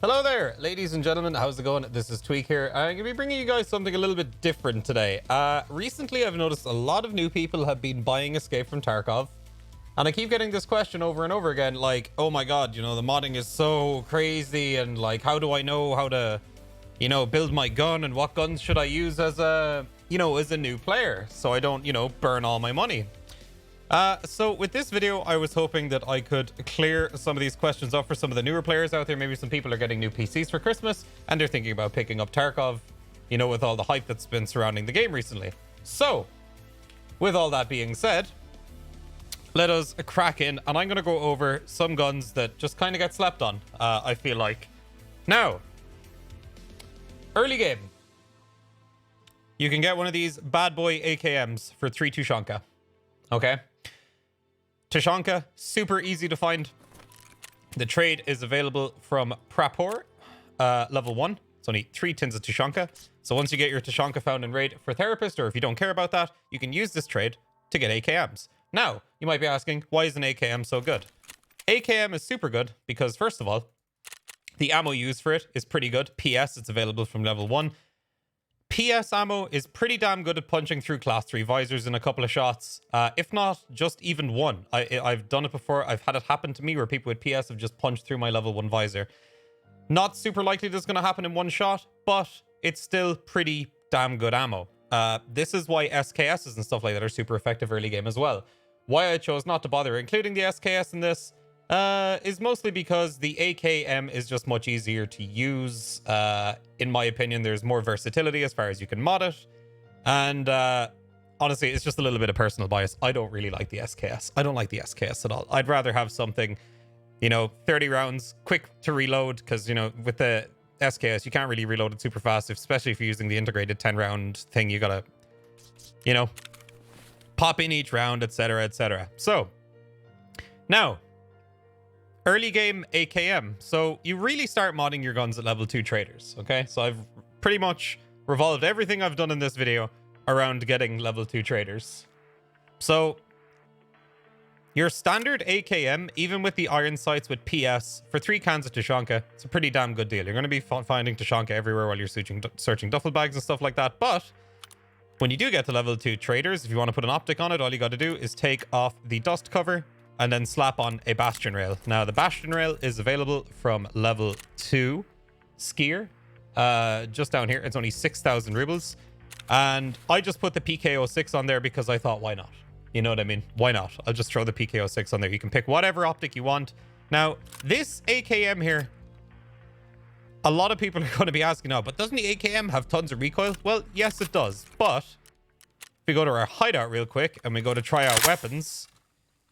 Hello there, ladies and gentlemen. How's it going? This is TweaK here. I'm going to be bringing you guys something a little bit different today. Recently, I've noticed a lot of new people have been buying Escape from Tarkov. And I keep getting this question over and over again, like, oh my god, you know, the modding is so crazy. And like, how do I know how to, you know, build my gun? And what guns should I use as a, you know, as a new player? So I don't, you know, burn all my money. So with this video, I was hoping that I could clear some of these questions up for some of the newer players out there. Maybe some people are getting new PCs for Christmas and they're thinking about picking up Tarkov, you know, with all the hype that's been surrounding the game recently. So with all that being said, let us crack in, and I'm going to go over some guns that just kind of get slept on, I feel like. Now, early game. You can get one of these bad boy AKMs for 3 Tushonka. Okay? Tushonka, super easy to find. The trade is available from Prapor, level 1. It's only 3 tins of Tushonka. So once you get your Tushonka found in raid for Therapist, or if you don't care about that, you can use this trade to get AKMs. Now, you might be asking, why is an AKM so good? AKM is super good because, first of all, the ammo used for it is pretty good. PS, it's available from level 1. PS ammo is pretty damn good at punching through class 3 visors in a couple of shots. If not, just even one. I've done it before. I've had it happen to me where people with PS have just punched through my level 1 visor. Not super likely this is going to happen in one shot, but it's still pretty damn good ammo. This is why SKSs and stuff like that are super effective early game as well. Why I chose not to bother including the SKS in this is mostly because the AKM is just much easier to use. In my opinion, there's more versatility as far as you can mod it. And honestly, it's just a little bit of personal bias. I don't really like the SKS. I don't like the SKS at all. I'd rather have something, you know, 30 rounds, quick to reload, because, you know, with the SKS, you can't really reload it super fast, especially if you're using the integrated 10-round thing. You gotta, you know, pop in each round, etc., etc. So, now, early game AKM. So, you really start modding your guns at level 2 traders, okay? So, I've pretty much revolved everything I've done in this video around getting level 2 traders. So, your standard AKM, even with the iron sights with PS, for 3 cans of Tushonka, it's a pretty damn good deal. You're going to be finding Tushonka everywhere while you're searching duffel bags and stuff like that, but when you do get to level 2 traders, if you want to put an optic on it, all you got to do is take off the dust cover and then slap on a bastion rail. Now, the bastion rail is available from level 2 skier. Just down here, it's only 6,000 rubles. And I just put the PK06 on there because I thought, why not? You know what I mean? Why not? I'll just throw the PK06 on there. You can pick whatever optic you want. Now, this AKM here, a lot of people are going to be asking now, but doesn't the AKM have tons of recoil? Well, yes, it does. But if we go to our hideout real quick and we go to try out weapons,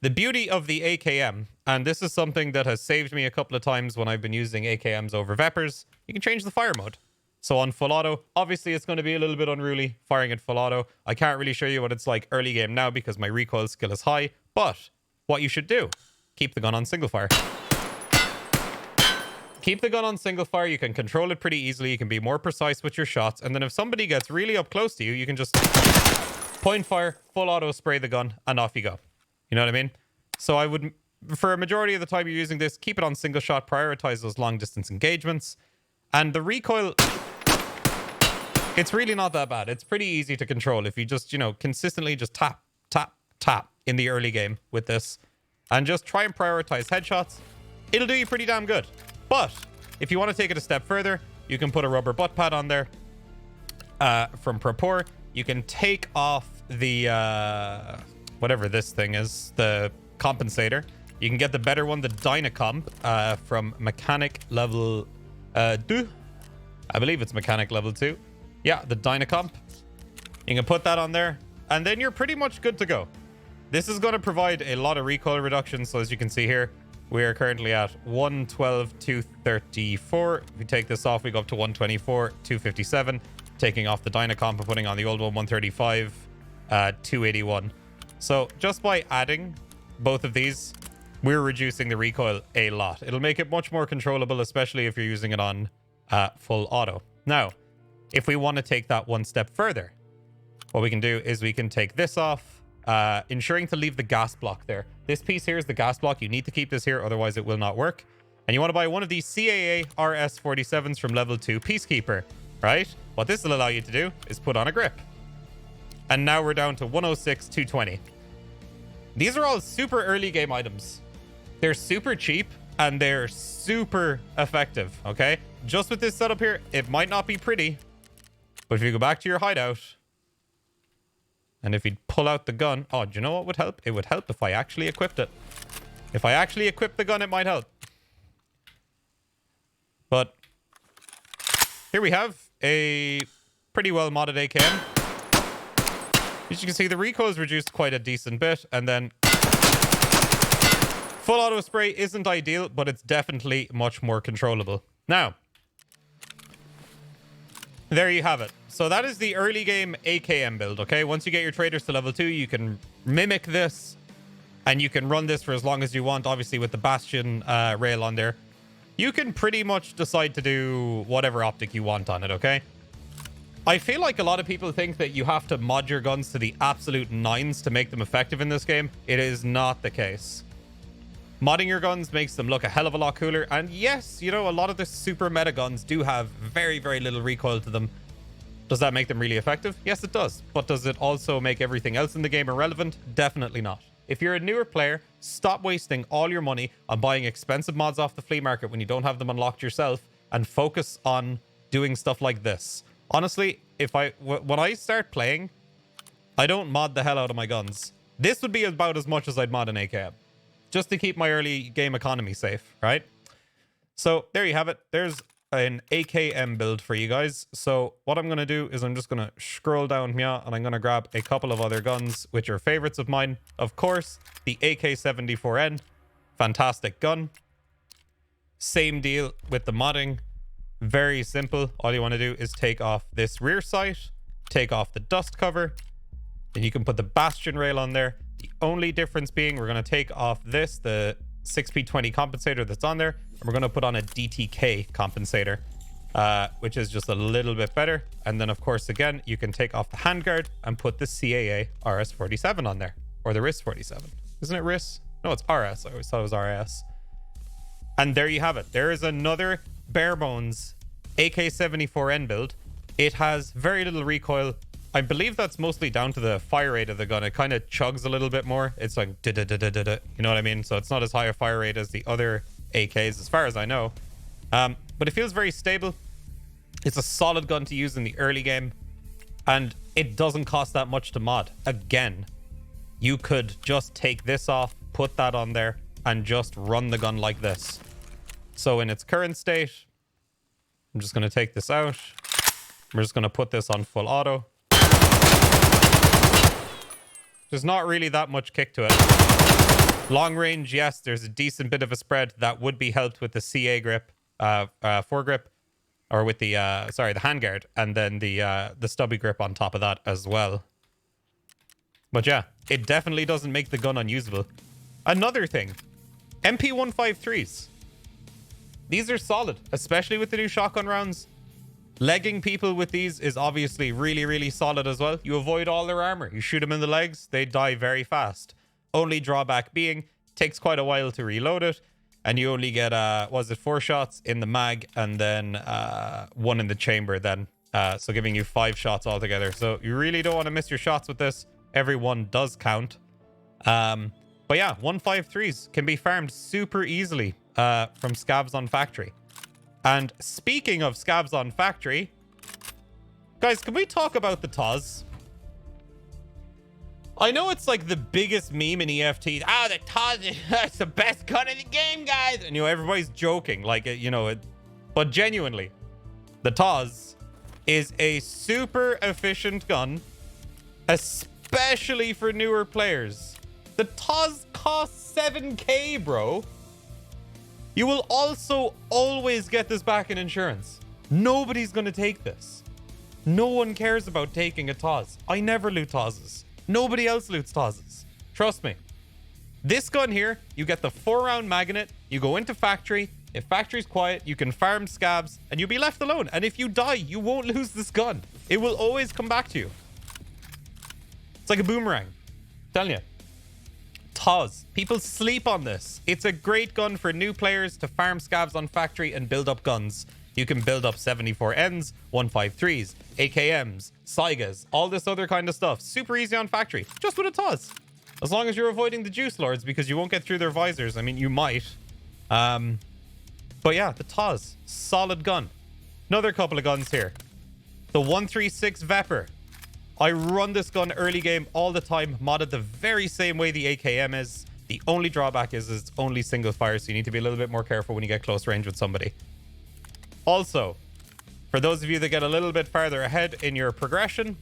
the beauty of the AKM, and this is something that has saved me a couple of times when I've been using AKMs over Vepers, you can change the fire mode. So on full auto, obviously it's going to be a little bit unruly firing at full auto. I can't really show you what it's like early game now because my recoil skill is high, but what you should do, keep the gun on single fire. Keep the gun on single fire. You can control it pretty easily. You can be more precise with your shots. And then if somebody gets really up close to you, you can just point fire, full auto spray the gun, and off you go. You know what I mean? So I would, for a majority of the time you're using this, keep it on single shot, prioritize those long distance engagements. And the recoil, it's really not that bad. It's pretty easy to control if you just, you know, consistently just tap, tap, tap in the early game with this. And just try and prioritize headshots. It'll do you pretty damn good. But if you want to take it a step further, you can put a rubber butt pad on there from Prapor. You can take off the, whatever this thing is, the compensator. You can get the better one, the Dynacomp from Mechanic level 2. I believe it's Mechanic level 2. Yeah, the Dynacomp. You can put that on there, and then you're pretty much good to go. This is going to provide a lot of recoil reduction, so as you can see here, we are currently at 112, 234. If we take this off, we go up to 124, 257. Taking off the Dynacomp and putting on the old one, 135, 281. So just by adding both of these, we're reducing the recoil a lot. It'll make it much more controllable, especially if you're using it on full auto. Now, if we want to take that one step further, what we can do is we can take this off, ensuring to leave the gas block there. This piece here is the gas block. You need to keep this here, otherwise it will not work. And you want to buy one of these CAA RS-47s from level 2 Peacekeeper, right? What this will allow you to do is put on a grip. And now we're down to 106, 220. These are all super early game items. They're super cheap and they're super effective, okay? Just with this setup here, it might not be pretty, but if you go back to your hideout and if you pull out the gun, oh, do you know what would help? It would help if I actually equipped it. If I actually equipped the gun, it might help. But here we have a pretty well modded AKM. As you can see, the recoil is reduced quite a decent bit, and then full auto spray isn't ideal, but it's definitely much more controllable. Now, there you have it. So that is the early game AKM build, okay? Once you get your traders to level 2, you can mimic this, and you can run this for as long as you want, obviously with the Bastion rail on there. You can pretty much decide to do whatever optic you want on it, okay? I feel like a lot of people think that you have to mod your guns to the absolute nines to make them effective in this game. It is not the case. Modding your guns makes them look a hell of a lot cooler. And yes, you know, a lot of the super meta guns do have very, very little recoil to them. Does that make them really effective? Yes, it does. But does it also make everything else in the game irrelevant? Definitely not. If you're a newer player, stop wasting all your money on buying expensive mods off the flea market when you don't have them unlocked yourself, and focus on doing stuff like this. Honestly, when I start playing, I don't mod the hell out of my guns. This would be about as much as I'd mod an AKM, just to keep my early game economy safe, right? So there you have it. There's an AKM build for you guys. So what I'm going to do is I'm just going to scroll down here and I'm going to grab a couple of other guns, which are favorites of mine. Of course, the AK-74N. Fantastic gun. Same deal with the modding. Very simple. All you want to do is take off this rear sight, take off the dust cover, and you can put the Bastion rail on there. The only difference being we're going to take off this, the 6P20 compensator that's on there, and we're going to put on a DTK compensator, which is just a little bit better. And then, of course, again, you can take off the handguard and put the CAA RS-47 on there, or the RIS-47. Isn't it RIS? No, it's RS. I always thought it was RS. And there you have it. There is another bare bones AK-74N build. It has very little recoil. I believe that's mostly down to the fire rate of the gun. It kind of chugs a little bit more. It's like da-da-da-da-da-da, you know what I mean? So it's not as high a fire rate as the other AKs, as far as I know. But it feels very stable. It's a solid gun to use in the early game, and it doesn't cost that much to mod. Again, you could just take this off, put that on there, and just run the gun like this. So in its current state, I'm just going to take this out. We're just going to put this on full auto. There's not really that much kick to it. Long range, yes, there's a decent bit of a spread that would be helped with the CA grip, foregrip, or with the, the handguard, and then the stubby grip on top of that as well. But yeah, it definitely doesn't make the gun unusable. Another thing, MP153s. These are solid, especially with the new shotgun rounds. Legging people with these is obviously really, really solid as well. You avoid all their armor. You shoot them in the legs, they die very fast. Only drawback being, takes quite a while to reload it, and you only get, 4 shots in the mag, and then 1 in the chamber then. So giving you 5 shots altogether. So you really don't want to miss your shots with this. Every one does count. But yeah, 153s can be farmed super easily from scavs on factory. And speaking of scavs on factory, guys, can we talk about the TOS? I know it's like the biggest meme in EFT. Ah, the TOS, that's the best gun in the game, guys. And, you know, everybody's joking, like, you know, but genuinely, the TOS is a super efficient gun, especially for newer players. The TOS costs 7K, bro. You will also always get this back in insurance. Nobody's going to take this. No one cares about taking a TOS. I never loot TOSs. Nobody else loots TOSs. Trust me. This gun here, you get the 4-round magnet, you go into factory. If factory's quiet, you can farm scabs, and you'll be left alone. And if you die, you won't lose this gun. It will always come back to you. It's like a boomerang. I'm telling you. TweaK. People sleep on this. It's a great gun for new players to farm scavs on factory and build up guns. You can build up 74Ns, 153s, AKMs, Saigas, all this other kind of stuff. Super easy on factory, just with a TweaK. As long as you're avoiding the Juice Lords, because you won't get through their visors. I mean, you might. But yeah, the TweaK, solid gun. Another couple of guns here. The 136 Vepr. I run this gun early game all the time, modded the very same way the AKM is. The only drawback is it's only single fire, so you need to be a little bit more careful when you get close range with somebody. Also, for those of you that get a little bit farther ahead in your progression,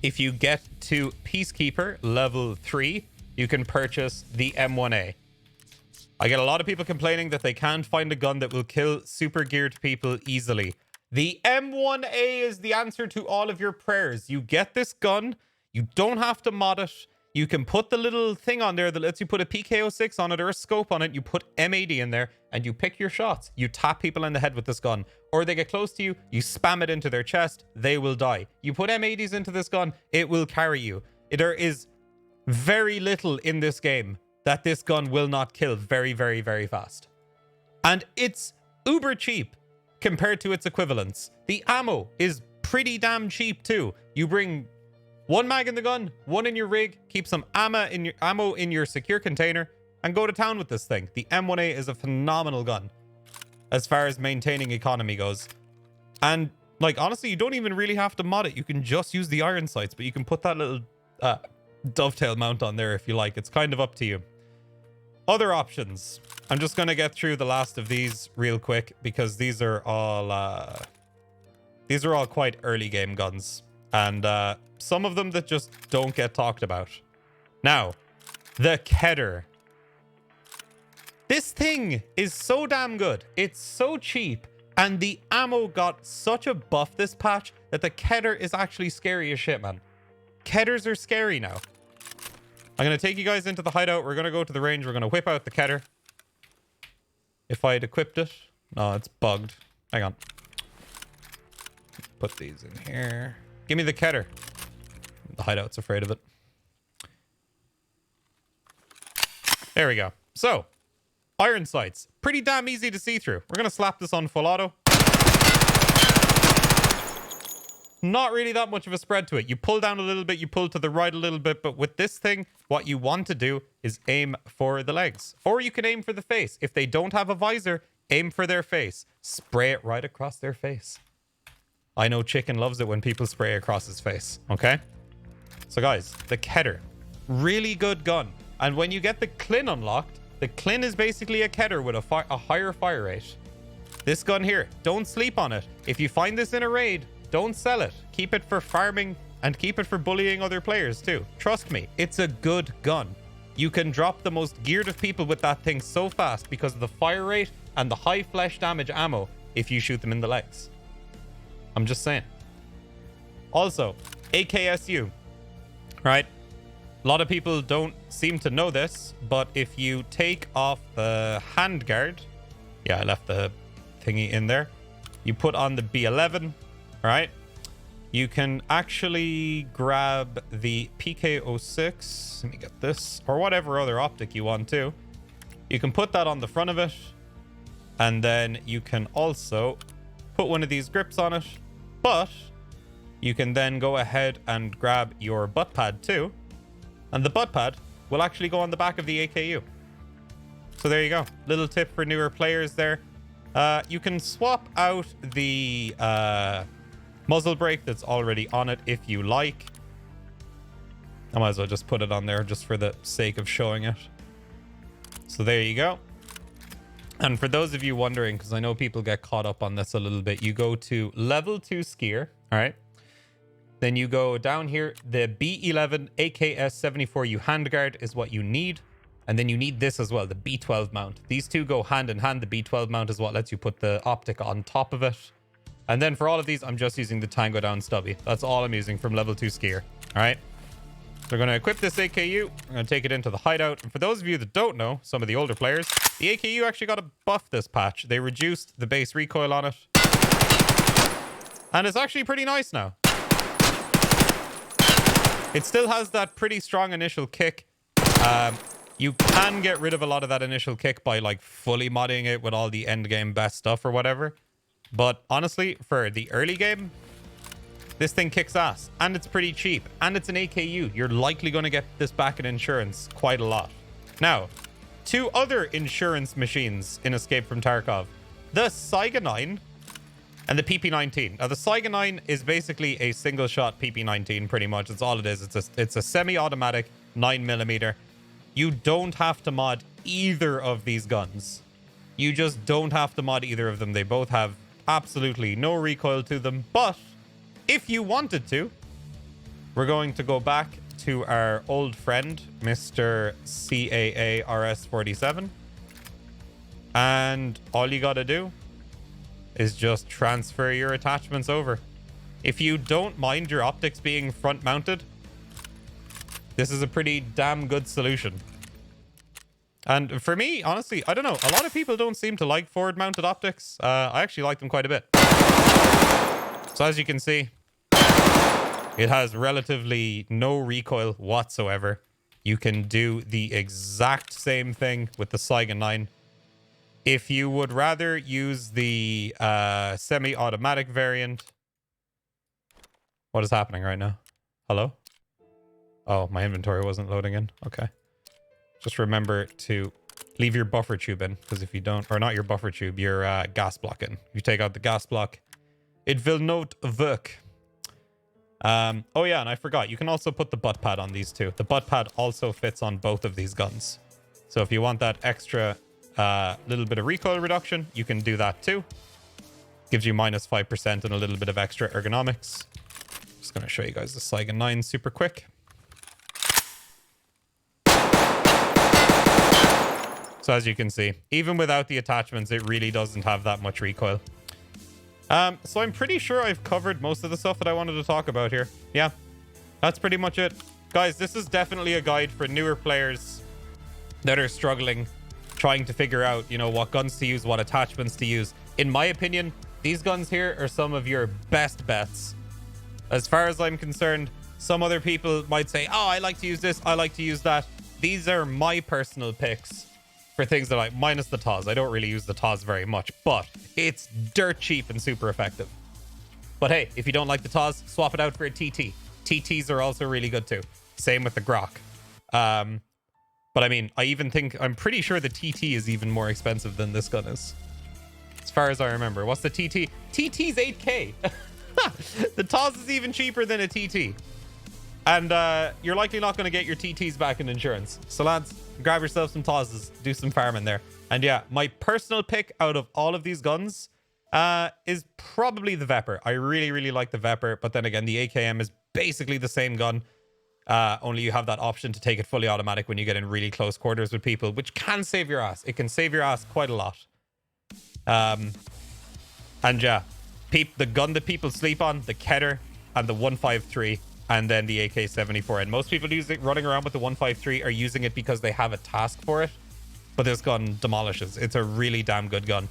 if you get to Peacekeeper level 3, you can purchase the M1A. I get a lot of people complaining that they can't find a gun that will kill super geared people easily. The M1A is the answer to all of your prayers. You get this gun, you don't have to mod it. You can put the little thing on there that lets you put a PK06 on it or a scope on it. You put M80 in there and you pick your shots. You tap people in the head with this gun. Or they get close to you, you spam it into their chest, they will die. You put M80s into this gun, it will carry you. There is very little in this game that this gun will not kill very, very, very fast. And it's uber cheap compared to its equivalents. The ammo is pretty damn cheap too. You bring one mag in the gun, one in your rig, keep some ammo in your secure container, and go to town with this thing. The M1A is a phenomenal gun as far as maintaining economy goes. And like, honestly, you don't even really have to mod it. You can just use the iron sights, but you can put that little dovetail mount on there if you like. It's kind of up to you. Other options. I'm just going to get through the last of these real quick because these are all quite early game guns. And some of them that just don't get talked about. Now, the Kedr. This thing is so damn good. It's so cheap. And the ammo got such a buff this patch that the Kedr is actually scary as shit, man. Kedrs are scary now. I'm going to take you guys into the hideout. We're going to go to the range. We're going to whip out the Kedr. If I had equipped it. No, it's bugged. Hang on. Put these in here. Give me the Kedr. The hideout's afraid of it. There we go. So, iron sights. Pretty damn easy to see through. We're going to slap this on full auto. Not really that much of a spread to it. You pull down a little bit, you pull to the right a little bit, but with this thing, what you want to do is aim for the legs. Or you can aim for the face. If they don't have a visor, aim for their face. Spray it right across their face. I know Chicken loves it when people spray across his face, okay? So guys, the Kedr. Really good gun. And when you get the Klin unlocked, the Klin is basically a Kedr with a higher fire rate. This gun here, don't sleep on it. If you find this in a raid, don't sell it. Keep it for farming and keep it for bullying other players too. Trust me, it's a good gun. You can drop the most geared of people with that thing so fast because of the fire rate and the high flesh damage ammo if you shoot them in the legs. I'm just saying. Also, AKSU, right? A lot of people don't seem to know this, but if you take off the handguard, yeah, I left the thingy in there. You put on the B11, right? You can actually grab the PK06. Let me get this, or whatever other optic you want to. You can put that on the front of it, and then you can also put one of these grips on it. But you can then go ahead and grab your butt pad too. And the butt pad will actually go on the back of the AKU. So there you go. Little tip for newer players there. You can swap out the muzzle brake that's already on it if you like. I might as well just put it on there just for the sake of showing it. So there you go. And for those of you wondering, because I know people get caught up on this a little bit, you go to level 2 skier, all right? Then you go down here, the B11 AKS 74U handguard is what you need. And then you need this as well, the B12 mount. These two go hand in hand. The B12 mount is what lets you put the optic on top of it. And then for all of these, I'm just using the Tango Down stubby. That's all I'm using from level 2 skier, all right? So we're going to equip this AKU. I'm going to take it into the hideout. And for those of you that don't know, some of the older players, the AKU actually got a buff this patch. They reduced the base recoil on it. And it's actually pretty nice now. It still has that pretty strong initial kick. You can get rid of a lot of that initial kick by like fully modding it with all the end game best stuff or whatever. But honestly, for the early game, this thing kicks ass and it's pretty cheap and it's an AKU. You're likely going to get this back in insurance quite a lot. Now, two other insurance machines in Escape from Tarkov, the Saiga 9 and the PP19. Now, the Saiga 9 is basically a single shot PP19 pretty much. It's all it is. It's a semi-automatic 9mm. You don't have to mod either of these guns. You just don't have to mod either of them. They both have absolutely no recoil to them. But if you wanted to, we're going to go back to our old friend, Mr. CAA RS47. And all you got to do is just transfer your attachments over. If you don't mind your optics being front mounted, this is a pretty damn good solution. And for me, honestly, I don't know. A lot of people don't seem to like forward mounted optics. I actually like them quite a bit. So as you can see, it has relatively no recoil whatsoever. You can do the exact same thing with the Saiga 9. If you would rather use the semi-automatic variant... What is happening right now? Hello? Oh, my inventory wasn't loading in. Okay. Just remember to leave your buffer tube in, because if you don't, or not your buffer tube, your gas block in. If you take out the gas block, it will not work. Oh yeah, and I forgot, you can also put the butt pad on these two. The butt pad also fits on both of these guns. So if you want that extra little bit of recoil reduction, you can do that too. Gives you minus 5% and a little bit of extra ergonomics. Just going to show you guys the Saiga 9 super quick. So as you can see, even without the attachments, it really doesn't have that much recoil. So I'm pretty sure I've covered most of the stuff that I wanted to talk about here. Yeah, that's pretty much it. Guys, this is definitely a guide for newer players that are struggling, trying to figure out, you know, what guns to use, what attachments to use. In my opinion, these guns here are some of your best bets. As far as I'm concerned, some other people might say, oh, I like to use this, I like to use that. These are my personal picks for things that minus the TOS. I don't really use the TOS very much, but it's dirt cheap and super effective. But hey, if you don't like the TOS, swap it out for a TT. TTs are also really good too. Same with the Grok. But I mean, I'm pretty sure the TT is even more expensive than this gun is. As far as I remember. What's the TT? TT's 8K. The TOS is even cheaper than a TT. And you're likely not going to get your TTs back in insurance. So lads, grab yourself some TOSs, do some farming there. And yeah, my personal pick out of all of these guns is probably the Vepr. I really, really like the Vepr. But then again, the AKM is basically the same gun. Only you have that option to take it fully automatic when you get in really close quarters with people, which can save your ass. It can save your ass quite a lot. And yeah, the gun that people sleep on, the Keter and the 153, and then the AK-74. And most people running around with the 153 are using it because they have a task for it. But this gun demolishes. It's a really damn good gun.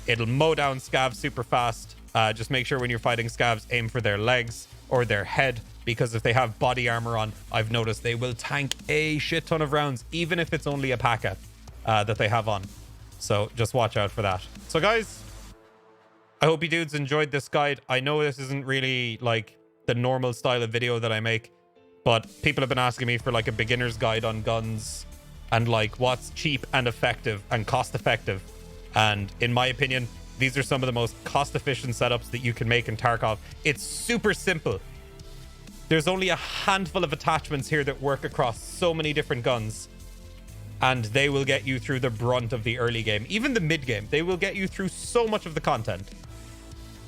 It'll mow down scavs super fast. Just make sure when you're fighting scavs, aim for their legs or their head, because if they have body armor on, I've noticed they will tank a shit ton of rounds, even if it's only a packet that they have on. So just watch out for that. So guys, I hope you dudes enjoyed this guide. I know this isn't really like the normal style of video that I make, but people have been asking me for like a beginner's guide on guns and like what's cheap and effective and cost effective. And in my opinion, these are some of the most cost efficient setups that you can make in Tarkov. It's super simple. There's only a handful of attachments here that work across so many different guns, and they will get you through the brunt of the early game, even the mid game. They will get you through so much of the content.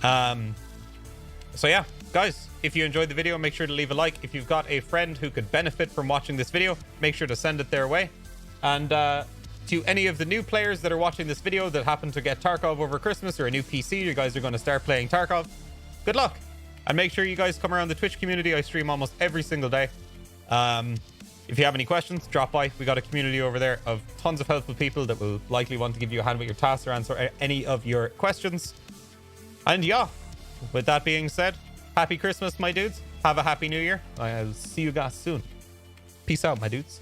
So yeah, guys, if you enjoyed the video, make sure to leave a like. If you've got a friend who could benefit from watching this video, make sure to send it their way. And to any of the new players that are watching this video that happen to get Tarkov over Christmas or a new PC, you guys are going to start playing Tarkov, good luck. And make sure you guys come around the Twitch community. I stream almost every single day. If you have any questions, drop by. We got a community over there of tons of helpful people that will likely want to give you a hand with your tasks or answer any of your questions. And yeah, with that being said, happy Christmas, my dudes. Have a happy new year. I'll see you guys soon. Peace out, my dudes.